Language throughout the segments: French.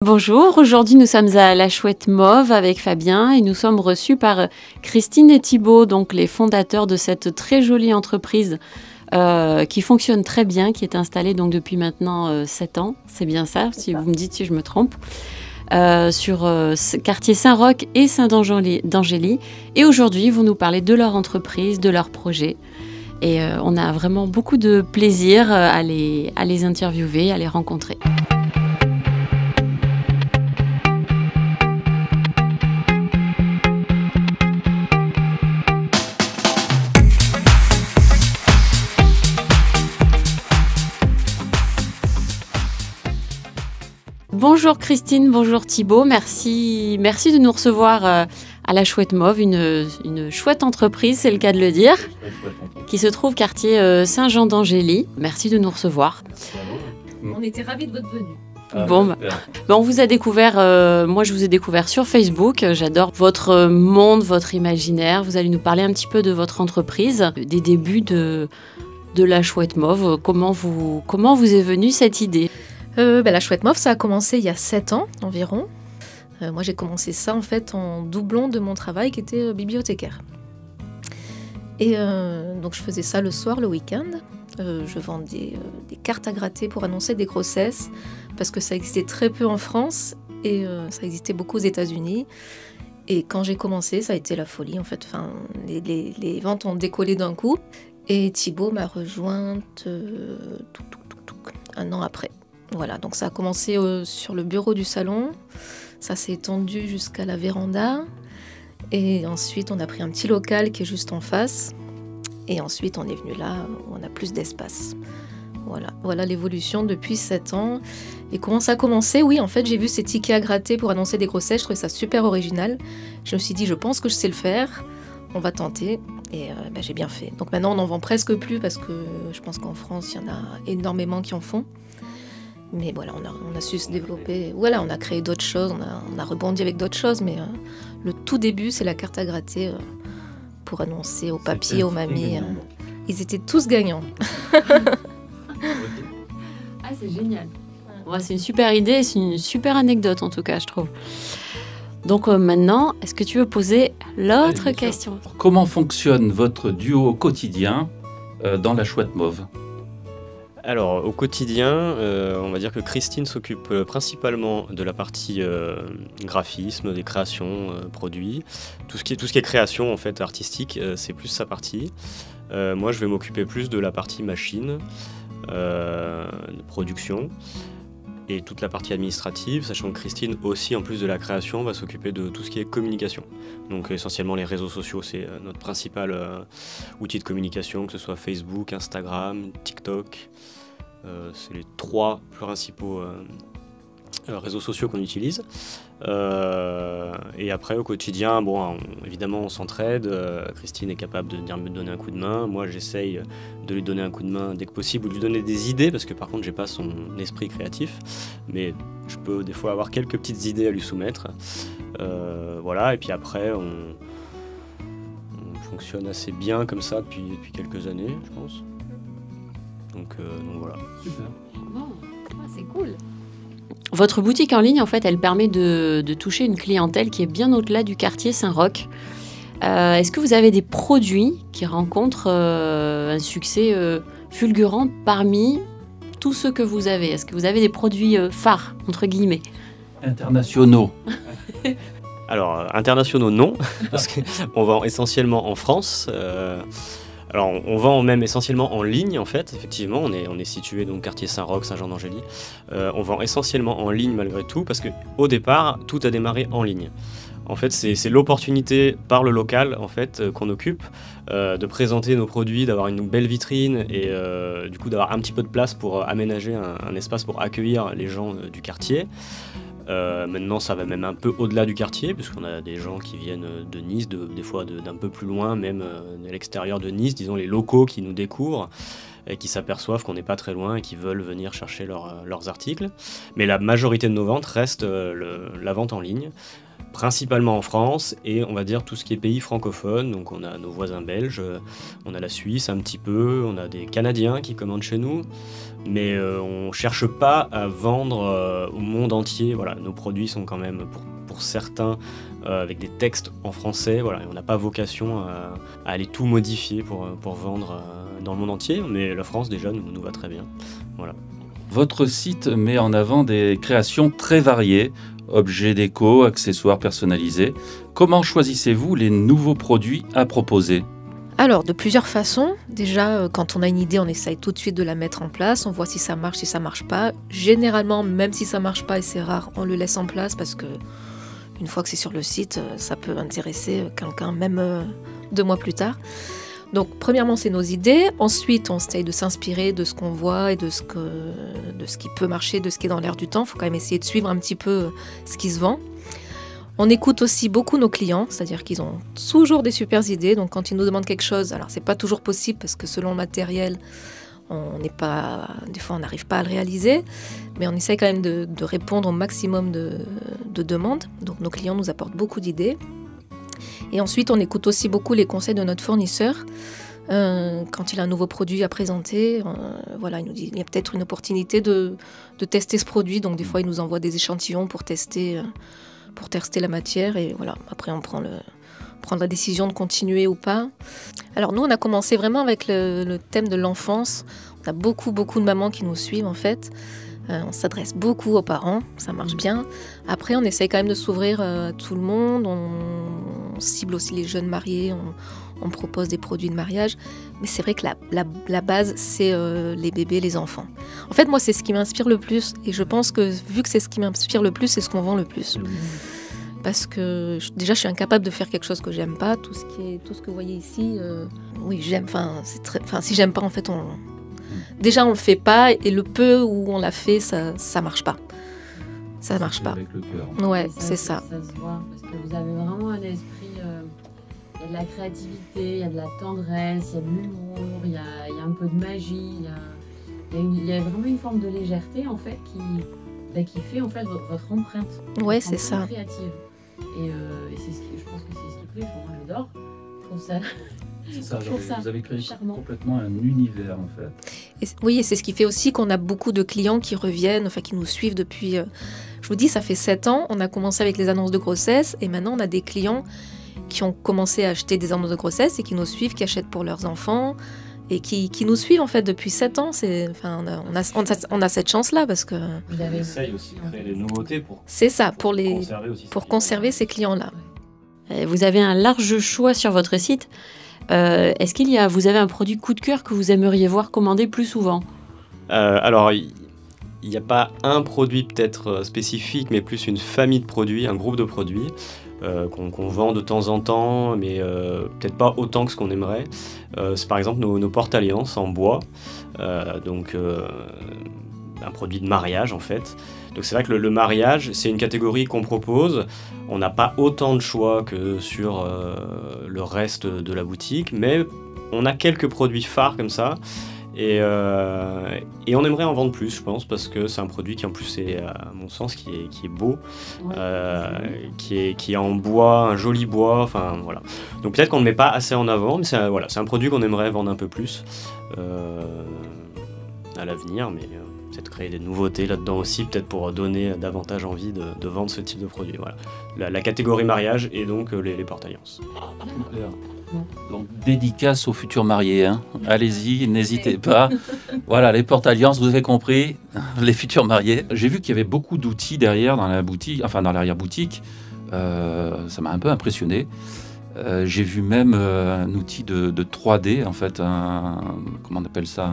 Bonjour, aujourd'hui nous sommes à La Chouette Mauve avec Fabien et nous sommes reçus par Christine et Thibaut, donc les fondateurs de cette très jolie entreprise qui fonctionne très bien, qui est installée donc depuis maintenant 7 ans, c'est bien ça, si vous me dites si je me trompe, sur quartier Saint-Roch et Saint-d'Angély. Et aujourd'hui, ils vont nous parler de leur entreprise, de leur projet. Et on a vraiment beaucoup de plaisir à les interviewer, à les rencontrer. Bonjour Christine, bonjour Thibaut, merci de nous recevoir à La Chouette Mauve, une chouette entreprise, c'est le cas de le dire, qui se trouve quartier Saint-Jean-d'Angély. Merci de nous recevoir. On était ravis de votre venue. On vous a découvert, moi je vous ai découvert sur Facebook, j'adore votre monde, votre imaginaire. Vous allez nous parler un petit peu de votre entreprise, des débuts de La Chouette Mauve. Comment vous est venue cette idée ? La Chouette Mauve, ça a commencé il y a 7 ans environ. Moi, j'ai commencé ça en fait en doublon de mon travail qui était bibliothécaire. Et donc, je faisais ça le soir, le week-end. Je vendais des cartes à gratter pour annoncer des grossesses parce que ça existait très peu en France et ça existait beaucoup aux États-Unis. Et quand j'ai commencé, ça a été la folie en fait. Enfin, les ventes ont décollé d'un coup. Et Thibaut m'a rejointe un an après. Voilà, donc ça a commencé sur le bureau du salon, ça s'est étendu jusqu'à la véranda, et ensuite on a pris un petit local qui est juste en face, et ensuite on est venu là où on a plus d'espace. Voilà l'évolution depuis 7 ans. Et comment ça a commencé ? Oui, en fait j'ai vu ces tickets à gratter pour annoncer des grossesses, je trouvais ça super original. Je me suis dit, je pense que je sais le faire, on va tenter, et j'ai bien fait. Donc maintenant on n'en vend presque plus parce que je pense qu'en France il y en a énormément qui en font. Mais voilà, on a su se développer. Voilà, on a créé d'autres choses, on a rebondi avec d'autres choses, mais le tout début, c'est la carte à gratter pour annoncer aux papiers, aux mamies. Ils étaient tous gagnants. Ah, c'est génial. Ouais, c'est une super idée, c'est une super anecdote en tout cas, je trouve. Donc maintenant, est-ce que tu veux poser l'autre question ? Comment fonctionne votre duo au quotidien dans La Chouette Mauve ? Alors, au quotidien, on va dire que Christine s'occupe principalement de la partie graphisme, des créations, produits. Tout ce qui est création en fait, artistique, c'est plus sa partie. Moi, je vais m'occuper plus de la partie machine, de production, et toute la partie administrative, sachant que Christine aussi, en plus de la création, va s'occuper de tout ce qui est communication. Donc essentiellement les réseaux sociaux, c'est notre principal outil de communication, que ce soit Facebook, Instagram, TikTok. C'est les 3 principaux réseaux sociaux qu'on utilise. Et après, au quotidien, évidemment, on s'entraide. Christine est capable de venir me donner un coup de main. Moi, j'essaye de lui donner un coup de main dès que possible ou de lui donner des idées, parce que par contre, j'ai pas son esprit créatif. Mais je peux des fois avoir quelques petites idées à lui soumettre. Voilà, et puis après, on fonctionne assez bien comme ça depuis quelques années, je pense. Donc voilà. Super. C'est cool. Votre boutique en ligne, en fait, elle permet de toucher une clientèle qui est bien au-delà du quartier Saint-Roch. Est-ce que vous avez des produits qui rencontrent un succès fulgurant parmi tous ceux que vous avez ? Est-ce que vous avez des produits phares, entre guillemets ? Internationaux. Alors, internationaux, non, parce qu'on vend essentiellement en France. Alors, on vend même essentiellement en ligne, en fait, effectivement. On est situé donc quartier Saint-Roch, Saint-Jean-d'Angély. On vend essentiellement en ligne malgré tout, parce qu'au départ, tout a démarré en ligne. En fait, c'est l'opportunité par le local, en fait, qu'on occupe, de présenter nos produits, d'avoir une belle vitrine et du coup d'avoir un petit peu de place pour aménager un espace pour accueillir les gens du quartier. Maintenant, ça va même un peu au-delà du quartier, puisqu'on a des gens qui viennent de Nice, des fois d'un peu plus loin, même de l'extérieur de Nice, disons les locaux qui nous découvrent. et qui s'aperçoivent qu'on n'est pas très loin et qui veulent venir chercher leurs articles. Mais la majorité de nos ventes reste la vente en ligne, principalement en France et on va dire tout ce qui est pays francophones. Donc on a nos voisins belges, on a la Suisse un petit peu, on a des Canadiens qui commandent chez nous, mais on cherche pas à vendre au monde entier. Voilà, nos produits sont quand même pour certains avec des textes en français. Voilà, on n'a pas vocation à aller tout modifier pour vendre dans le monde entier, mais la France déjà nous va très bien. Voilà. Votre site met en avant des créations très variées, objets déco, accessoires personnalisés. Comment choisissez-vous les nouveaux produits à proposer ? Alors, de plusieurs façons. Déjà, quand on a une idée, on essaye tout de suite de la mettre en place. On voit si ça marche pas. Généralement, même si ça marche pas, et c'est rare, on le laisse en place parce que une fois que c'est sur le site, ça peut intéresser quelqu'un, même 2 mois plus tard. Donc, premièrement, c'est nos idées. Ensuite, on essaye de s'inspirer de ce qu'on voit et de ce qui peut marcher, de ce qui est dans l'air du temps. Il faut quand même essayer de suivre un petit peu ce qui se vend. On écoute aussi beaucoup nos clients, c'est-à-dire qu'ils ont toujours des super idées. Donc, quand ils nous demandent quelque chose, alors c'est pas toujours possible parce que selon le matériel, des fois, on n'arrive pas à le réaliser. Mais on essaye quand même de répondre au maximum de demandes. Donc, nos clients nous apportent beaucoup d'idées. Et ensuite, on écoute aussi beaucoup les conseils de notre fournisseur. Quand il a un nouveau produit à présenter, il nous dit qu'il y a peut-être une opportunité de tester ce produit. Donc des fois, il nous envoie des échantillons pour tester la matière. Et voilà, après, on prend la décision de continuer ou pas. Alors nous, on a commencé vraiment avec le thème de l'enfance. On a beaucoup de mamans qui nous suivent en fait. On s'adresse beaucoup aux parents, ça marche bien. Après, on essaye quand même de s'ouvrir à tout le monde. On cible aussi les jeunes mariés. On propose des produits de mariage. Mais c'est vrai que la base, c'est les bébés, les enfants. En fait, moi, c'est ce qui m'inspire le plus. Et je pense que vu que c'est ce qui m'inspire le plus, c'est ce qu'on vend le plus. Parce que déjà, je suis incapable de faire quelque chose que j'aime pas. Tout ce que vous voyez ici, oui, j'aime. Si j'aime pas, en fait, déjà, on le fait pas. Et le peu où on l'a fait, ça marche pas. Ça marche pas. Avec le cœur. Ouais, c'est ça. Ça se voit, parce que vous avez vraiment un esprit... Il y a de la créativité, il y a de la tendresse, il y a de l'humour, il y a un peu de magie, il y a vraiment une forme de légèreté en fait qui fait en fait votre empreinte. Ouais, c'est ça. Créative. Et c'est je pense que c'est ce qui plaît, moi j'adore. Je trouve ça. C'est ça, vous avez créé charmant. complètement un univers en fait. Oui, et c'est ce qui fait aussi qu'on a beaucoup de clients qui reviennent, enfin qui nous suivent depuis... je vous dis, ça fait 7 ans, on a commencé avec les annonces de grossesse et maintenant on a des clients qui ont commencé à acheter des annonces de grossesse et qui nous suivent, qui achètent pour leurs enfants et qui nous suivent en fait depuis 7 ans. On a cette chance-là parce que... On essaye aussi de créer des nouveautés pour... C'est ça, pour conserver ces clients-là. Vous avez un large choix sur votre site. Est-ce vous avez un produit coup de cœur que vous aimeriez voir commander plus souvent ? Alors, il n'y a pas un produit peut-être spécifique, mais plus une famille de produits, un groupe de produits qu'on vend de temps en temps, mais peut-être pas autant que ce qu'on aimerait. C'est par exemple nos porte-alliances en bois, donc un produit de mariage en fait. Donc c'est vrai que le mariage, c'est une catégorie qu'on propose. On n'a pas autant de choix que sur le reste de la boutique, mais on a quelques produits phares comme ça. Et on aimerait en vendre plus, je pense, parce que c'est un produit qui en plus est, à mon sens, qui est beau, qui est en bois, un joli bois, enfin voilà. Donc peut-être qu'on ne le met pas assez en avant, mais c'est un produit qu'on aimerait vendre un peu plus à l'avenir, mais peut-être créer des nouveautés là-dedans aussi, peut-être pour donner davantage envie de vendre ce type de produit. Voilà. La catégorie mariage et donc les porte-alliances. Donc, dédicace aux futurs mariés. Hein. Allez-y, n'hésitez pas. Voilà, les porte-alliances, vous avez compris, les futurs mariés. J'ai vu qu'il y avait beaucoup d'outils derrière dans la boutique, enfin dans l'arrière-boutique. Ça m'a un peu impressionné. J'ai vu même un outil de 3D, en fait, comment on appelle ça,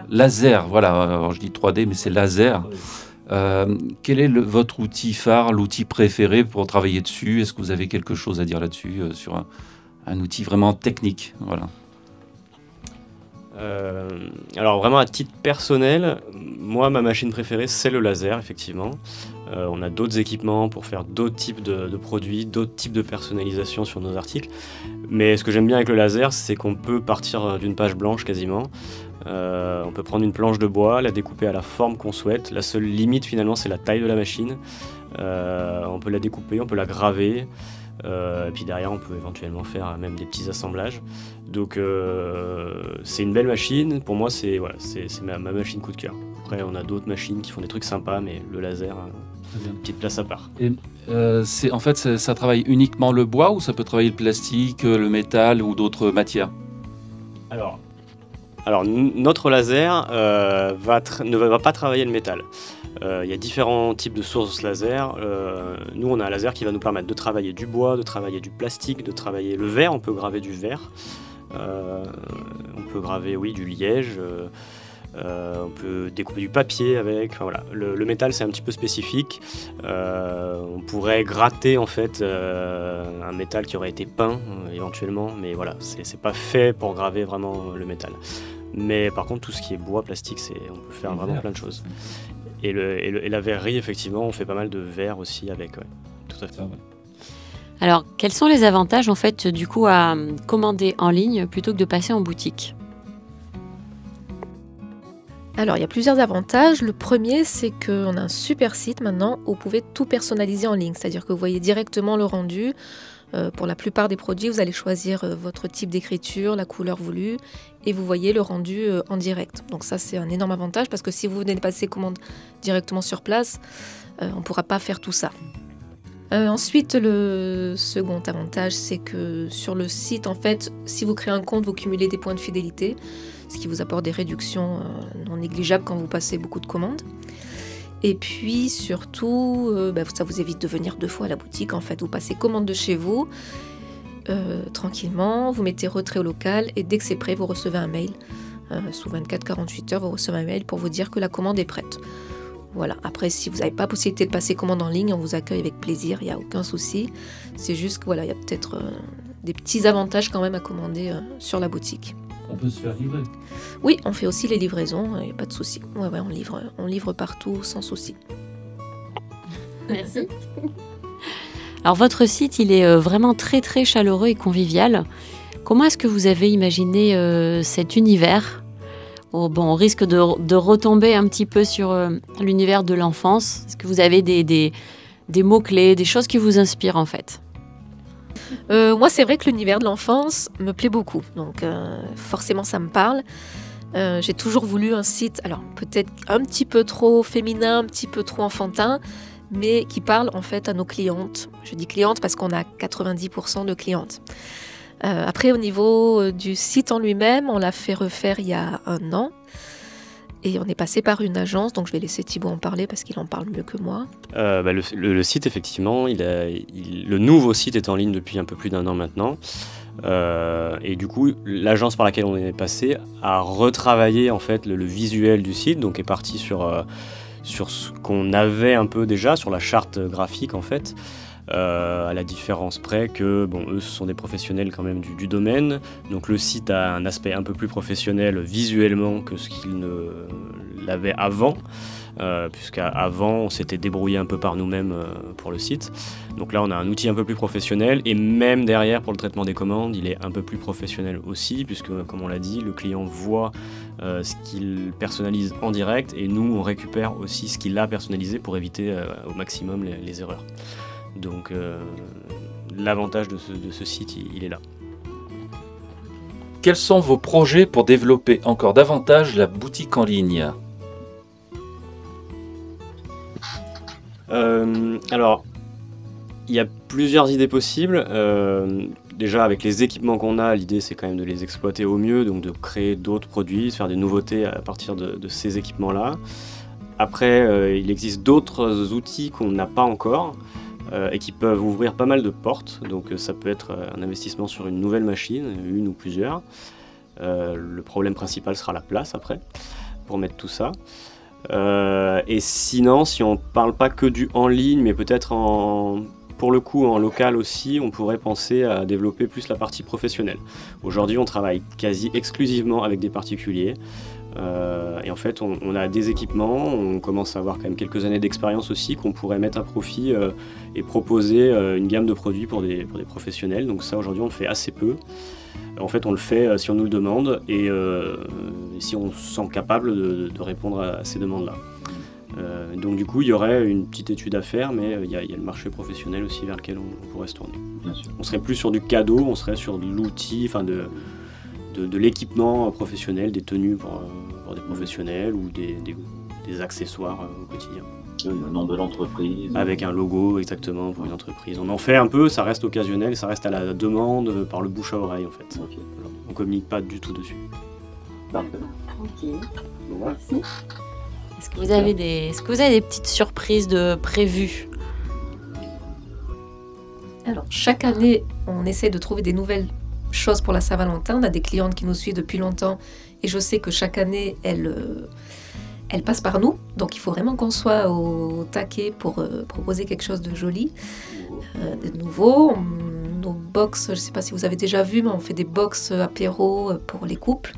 laser, voilà. Alors, je dis 3D, mais c'est laser. Quel est votre outil phare, l'outil préféré pour travailler dessus ? Est-ce que vous avez quelque chose à dire là-dessus, sur un outil vraiment technique, voilà. Alors vraiment à titre personnel, moi ma machine préférée c'est le laser effectivement. On a d'autres équipements pour faire d'autres types de produits, d'autres types de personnalisation sur nos articles. Mais ce que j'aime bien avec le laser, c'est qu'on peut partir d'une page blanche quasiment. On peut prendre une planche de bois, la découper à la forme qu'on souhaite. La seule limite finalement, c'est la taille de la machine. On peut la découper, on peut la graver. Et puis derrière, on peut éventuellement faire même des petits assemblages. Donc c'est une belle machine. Pour moi, c'est ma machine coup de cœur. Après, on a d'autres machines qui font des trucs sympas, mais le laser, une petite place à part. Et en fait, ça travaille uniquement le bois ou ça peut travailler le plastique, le métal ou d'autres matières? Alors notre laser ne va pas travailler le métal. Il y a différents types de sources laser. Nous, on a un laser qui va nous permettre de travailler du bois, de travailler du plastique, de travailler le verre. On peut graver du verre. On peut graver, oui, du liège. On peut découper du papier avec. Enfin, voilà. Le métal, c'est un petit peu spécifique. On pourrait gratter en fait un métal qui aurait été peint éventuellement, mais voilà, c'est pas fait pour graver vraiment le métal. Mais par contre, tout ce qui est bois, plastique, on peut faire vraiment plein de choses. Et la verrerie, effectivement, on fait pas mal de verre aussi avec. Ouais, tout à fait. Alors, quels sont les avantages en fait du coup à commander en ligne plutôt que de passer en boutique? Alors, il y a plusieurs avantages. Le premier, c'est qu'on a un super site maintenant où vous pouvez tout personnaliser en ligne. C'est-à-dire que vous voyez directement le rendu. Pour la plupart des produits, vous allez choisir votre type d'écriture, la couleur voulue, et vous voyez le rendu en direct. Donc ça, c'est un énorme avantage parce que si vous venez de passer commande directement sur place, on ne pourra pas faire tout ça. Ensuite, le second avantage, c'est que sur le site, en fait, si vous créez un compte, vous cumulez des points de fidélité, ce qui vous apporte des réductions non négligeables quand vous passez beaucoup de commandes. Et puis surtout, ça vous évite de venir 2 fois à la boutique. En fait, vous passez commande de chez vous, tranquillement, vous mettez retrait au local et dès que c'est prêt, vous recevez un mail. Sous 24-48 heures, vous recevez un mail pour vous dire que la commande est prête. Voilà. Après, si vous n'avez pas possibilité de passer commande en ligne, on vous accueille avec plaisir, il n'y a aucun souci. C'est juste que voilà, il y a peut-être des petits avantages quand même à commander sur la boutique. On peut se faire livrer? Oui, on fait aussi les livraisons, il n'y a pas de souci. Ouais, on livre partout sans souci. Merci. Alors votre site, il est vraiment très très chaleureux et convivial. Comment est-ce que vous avez imaginé cet univers? On risque de retomber un petit peu sur l'univers de l'enfance. Est-ce que vous avez des mots-clés, des choses qui vous inspirent en fait? Moi, c'est vrai que l'univers de l'enfance me plaît beaucoup. Donc forcément, ça me parle. J'ai toujours voulu un site, alors peut-être un petit peu trop féminin, un petit peu trop enfantin, mais qui parle en fait à nos clientes. Je dis clientes parce qu'on a 90% de clientes. Après, au niveau du site en lui-même, on l'a fait refaire il y a 1 an. Et on est passé par une agence, donc je vais laisser Thibaut en parler parce qu'il en parle mieux que moi. Le site, effectivement, le nouveau site est en ligne depuis un peu plus d'1 an maintenant. Et du coup, l'agence par laquelle on est passé a retravaillé en fait le visuel du site, donc est parti sur ce qu'on avait un peu déjà, sur la charte graphique en fait. À la différence près que, eux, ce sont des professionnels quand même du domaine. Donc le site a un aspect un peu plus professionnel visuellement que ce qu'il ne l'avait avant. Puisqu'avant, on s'était débrouillé un peu par nous-mêmes pour le site. Donc là, on a un outil un peu plus professionnel. Et même derrière, pour le traitement des commandes, il est un peu plus professionnel aussi. Puisque, comme on l'a dit, le client voit ce qu'il personnalise en direct. Et nous, on récupère aussi ce qu'il a personnalisé pour éviter au maximum les erreurs. Donc l'avantage de ce site, il est là. Quels sont vos projets pour développer encore davantage la boutique en ligne? Alors, il y a plusieurs idées possibles. Déjà, avec les équipements qu'on a, l'idée c'est quand même de les exploiter au mieux, donc de créer d'autres produits, de faire des nouveautés à partir de ces équipements-là. Après, il existe d'autres outils qu'on n'a pas encore. Et qui peuvent ouvrir pas mal de portes. Donc ça peut être un investissement sur une nouvelle machine, une ou plusieurs. Le problème principal sera la place après, pour mettre tout ça. Et sinon, si on ne parle pas que du en ligne, mais peut-être pour le coup en local aussi, on pourrait penser à développer plus la partie professionnelle. Aujourd'hui, on travaille quasi exclusivement avec des particuliers. Et en fait, on a des équipements, on commence à avoir quand même quelques années d'expérience aussi qu'on pourrait mettre à profit et proposer une gamme de produits pour des professionnels. Donc ça, aujourd'hui, on le fait assez peu. En fait, on le fait si on nous le demande et si on se sent capable de répondre à ces demandes-là. Donc du coup, il y aurait une petite étude à faire, mais il y a le marché professionnel aussi vers lequel on pourrait se tourner. On serait plus sur du cadeau, on serait sur de l'outil, enfin de l'équipement professionnel, des tenues pour des professionnels ou des accessoires au quotidien. Le nom de l'entreprise. Avec un logo exactement pour une entreprise. On en fait un peu, ça reste occasionnel, ça reste à la demande par le bouche à oreille en fait. Okay. Voilà. On communique pas du tout dessus. Parfait. Ok, Voilà. merci. Est-ce que vous avez des petites surprises de prévues? Alors, chaque année, on essaie de trouver des nouvelles choses pour la Saint-Valentin. On a des clientes qui nous suivent depuis longtemps et je sais que chaque année, elles passent par nous. Donc, il faut vraiment qu'on soit au taquet pour proposer quelque chose de joli, de nouveau. Nos box, je ne sais pas si vous avez déjà vu, mais on fait des box apéro pour les couples,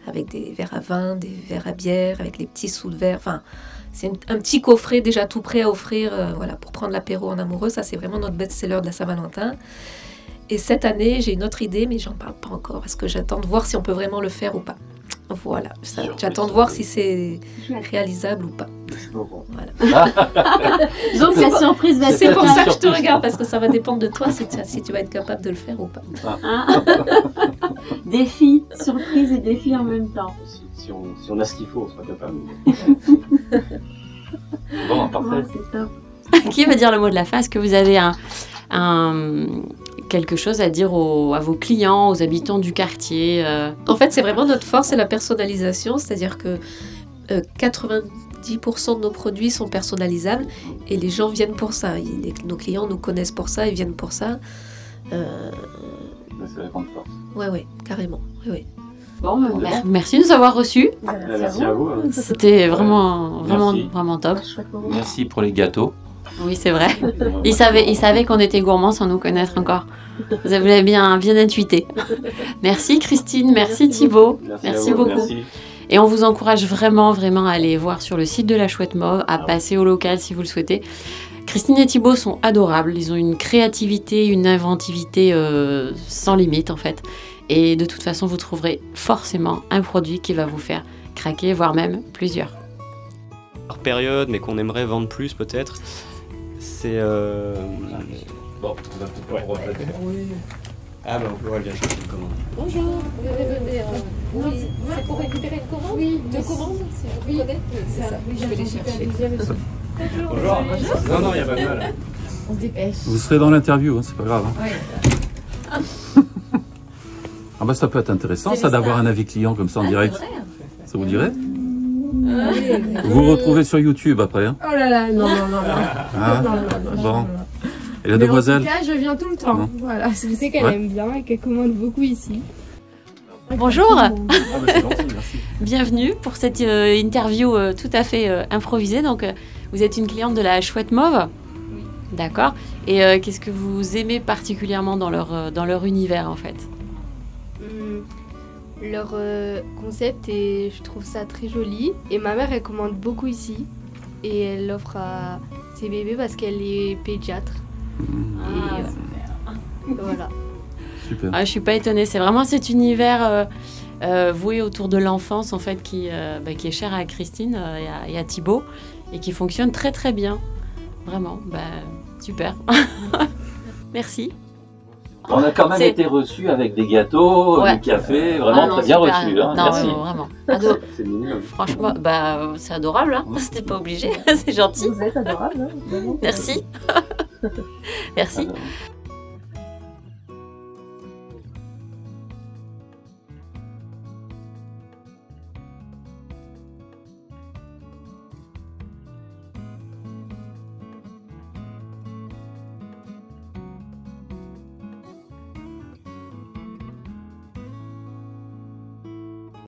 avec des verres à vin, des verres à bière, avec les petits sous de verre. Enfin, c'est un petit coffret déjà tout prêt à offrir voilà, pour prendre l'apéro en amoureux. Ça, c'est vraiment notre best-seller de la Saint-Valentin. Et cette année, j'ai une autre idée, mais j'en parle pas encore, parce que j'attends de voir si on peut vraiment le faire ou pas. Voilà, j'attends de voir si c'est réalisable ou pas. Voilà. Donc la surprise va C'est pour ça que je te regarde, parce que ça va dépendre de toi si tu vas être capable de le faire ou pas. Défi, surprise et défi en même temps. Si on a ce qu'il faut, on sera capable. Bon, parfait. Ouais, c'est top. Qui va dire le mot de la fin? Est-ce que vous avez quelque chose à dire à vos clients, aux habitants du quartier? En fait, c'est vraiment notre force, c'est la personnalisation, c'est-à-dire que 90% de nos produits sont personnalisables et les gens viennent pour ça. Nos clients nous connaissent pour ça, ils viennent pour ça. C'est la grande force. Ouais, carrément. Oui. Bon, merci de nous avoir reçus. Merci à vous. C'était vraiment top. Merci pour les gâteaux. Oui, c'est vrai. Ils savaient qu'on était gourmands sans nous connaître encore. Vous avez bien intuité. Merci Christine, merci Thibaut. Merci beaucoup. Merci. Et on vous encourage vraiment à aller voir sur le site de la Chouette Mauve, à passer au local si vous le souhaitez. Christine et Thibaut sont adorables. Ils ont une créativité, une inventivité sans limite en fait. Et de toute façon, vous trouverez forcément un produit qui va vous faire craquer, voire même plusieurs. Par période, mais qu'on aimerait vendre plus peut-être, c'est... Bon, on va pouvoir refaire. Oui. Ah bah on pourra bien chercher une commande. Bonjour, vous venez oui, c'est pour récupérer une commande? Oui, deux commandes, si je vous connais. C'est ça, oui, je vais les chercher. Bonjour. Non, il n'y a pas de mal. On se dépêche. Vous serez dans l'interview, hein, c'est pas grave. Hein. Ouais. Ah bah ça peut être intéressant ça d'avoir un avis client comme ça en direct. Vrai, Ça vous dirait? Vous vous retrouvez sur YouTube après. Hein. Oh là là, non. Ah, Non. bon. Et la Mais demoiselle? en tout cas, je viens tout le temps. Non. Voilà, je sais qu'elle aime bien et qu'elle commande beaucoup ici. Bonjour, Ah bah c'est gentil, merci. bienvenue pour cette interview tout à fait improvisée. Donc, vous êtes une cliente de la Chouette Mauve? Oui. D'accord. Et qu'est-ce que vous aimez particulièrement dans leur univers en fait? Leur concept, et je trouve ça très joli. Et ma mère, elle commande beaucoup ici. Et elle l'offre à ses bébés parce qu'elle est pédiatre. Ah, Et voilà. Super. je suis pas étonnée. C'est vraiment cet univers voué autour de l'enfance en fait qui est cher à Christine et à Thibaut et qui fonctionne très très bien. Vraiment, super. Merci. On a quand même été reçus avec des gâteaux, Ouais. du café, vraiment non, très bien super. reçus. Hein. Non, Merci. vraiment. C'est mignon. Franchement, c'est adorable. Hein. C'était pas obligé. C'est gentil. Vous êtes adorable. Merci. Merci. Alors,